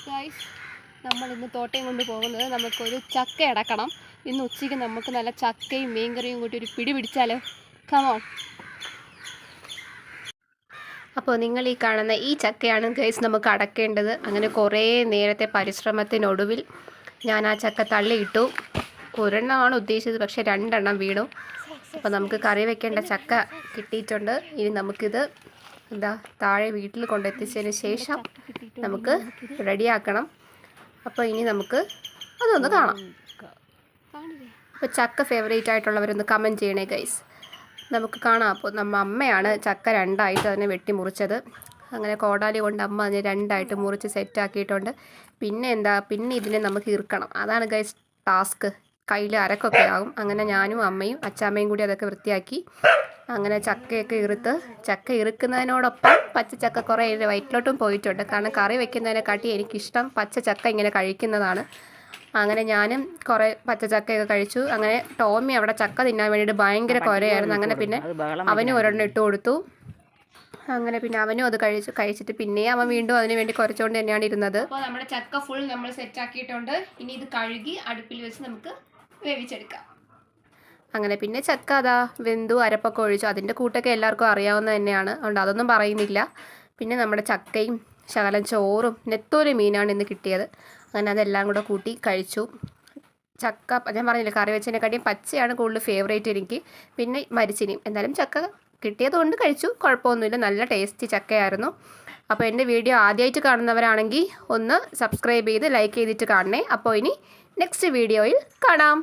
Guys, നമ്മളിന്ന് തോട്ടയും കൊണ്ട് പോകുന്നത് നമുക്കൊരു ചക്ക അടക്കണം. ഇന്ന് ഉച്ചയ്ക്ക് നമുക്ക് നല്ല ചക്കയും മീൻകറിയും കൂട്ടി ഒരു പിടി പിടിച്ചാലോ? കമോൺ. അപ്പോൾ നിങ്ങൾ ഈ കാണുന്ന ഈ ചക്കയാണ് ഗൈസ് നമുക്ക് അടക്കേണ്ടത്. അങ്ങനെ കുറേ നേരത്തെ പരിശ്രമത്തിനൊടുവിൽ ഞാൻ ആ ചക്ക തള്ളിയിട്ടു. ഒരെണ്ണമാണ് ഉദ്ദേശിച്ചത്, പക്ഷേ 2 എണ്ണം വീണു. അപ്പോൾ നമുക്ക് കറി വെക്കേണ്ട ചക്ക കിട്ടിയിട്ടുണ്ട്. ഇനി നമുക്കിത് താഴെ വീട്ടിൽ കൊണ്ടെത്തിച്ചതിന് ശേഷം നമുക്ക് റെഡിയാക്കണം. അപ്പോൾ ഇനി നമുക്ക് അതൊന്ന് കാണാം. അപ്പോൾ ചക്ക ഫേവറേറ്റ് ആയിട്ടുള്ളവരൊന്ന് കമൻറ്റ് ചെയ്യണേ ഗൈസ്. നമുക്ക് കാണാം. അപ്പോൾ അമ്മയാണ് ചക്ക 2ആയിട്ട് അതിനെ വെട്ടി മുറിച്ചത്. അങ്ങനെ കോടാലി കൊണ്ട് അമ്മ അതിനെ 2ആയിട്ട് മുറിച്ച് സെറ്റാക്കിയിട്ടുണ്ട്. പിന്നെ ഇതിനെ നമുക്ക് ഇറുക്കണം. അതാണ് ഗൈസ് ടാസ്ക്. കയ്യിൽ അരക്കൊക്കെ ആകും. അങ്ങനെ ഞാനും അമ്മയും അച്ചാമ്മയും കൂടി അതൊക്കെ വൃത്തിയാക്കി അങ്ങനെ ചക്കയൊക്കെ ചക്ക ഇറുക്കുന്നതിനോടൊപ്പം പച്ചച്ചക്ക കുറേ വയറ്റിലോട്ടും പോയിട്ടുണ്ട്. കാരണം കറി വെക്കുന്നതിനെക്കാട്ടി എനിക്കിഷ്ടം പച്ചച്ചക്ക ഇങ്ങനെ കഴിക്കുന്നതാണ്. അങ്ങനെ ഞാനും കുറേ പച്ചച്ചക്കയൊക്കെ കഴിച്ചു. അങ്ങനെ ടോമി അവിടെ ചക്ക തിന്നാൻ വേണ്ടിയിട്ട് ഭയങ്കര കുരയായിരുന്നു. അങ്ങനെ പിന്നെ അവനും ഒരെണ്ണം ഇട്ട് കൊടുത്തു. അങ്ങനെ പിന്നെ അവനും അത് കഴിച്ചിട്ട് പിന്നെ അവൻ വീണ്ടും അതിന് വേണ്ടി കുറച്ചുകൊണ്ട് തന്നെയാണ് ഇരുന്നത്. അപ്പോൾ നമ്മുടെ ചക്ക ഫുൾ നമ്മൾ സെറ്റാക്കിയിട്ടുണ്ട്. ഇനി ഇത് കഴുകി അടുപ്പിൽ വെച്ച് നമുക്ക് വേവിച്ചെടുക്കാം. അങ്ങനെ പിന്നെ ചക്ക അതാ വെന്തു, അരപ്പൊക്കെ ഒഴിച്ചു. അതിൻ്റെ കൂട്ടൊക്കെ എല്ലാവർക്കും അറിയാവുന്ന തന്നെയാണ്, അതുകൊണ്ട് അതൊന്നും പറയുന്നില്ല. പിന്നെ നമ്മുടെ ചക്കയും ശകലം ചോറും നെത്തോലി മീനാണ് ഇന്ന് കിട്ടിയത്. അങ്ങനെ അതെല്ലാം കൂടെ കൂട്ടി കഴിച്ചു. ചക്ക ഞാൻ പറഞ്ഞില്ല, കറി വെച്ചതിനെക്കാട്ടിയും പച്ചയാണ് കൂടുതൽ ഫേവറേറ്റ് എനിക്ക്. പിന്നെ മരിച്ചിനിയും എന്തായാലും ചക്ക കിട്ടിയത് കൊണ്ട് കഴിച്ചു, കുഴപ്പമൊന്നുമില്ല. നല്ല ടേസ്റ്റി ചക്കയായിരുന്നു. അപ്പോൾ എൻ്റെ വീഡിയോ ആദ്യമായിട്ട് കാണുന്നവരാണെങ്കിൽ ഒന്ന് സബ്സ്ക്രൈബ് ചെയ്ത് ലൈക്ക് ചെയ്തിട്ട് കാണണേ. അപ്പോൾ ഇനി നെക്സ്റ്റ് വീഡിയോയിൽ കാണാം.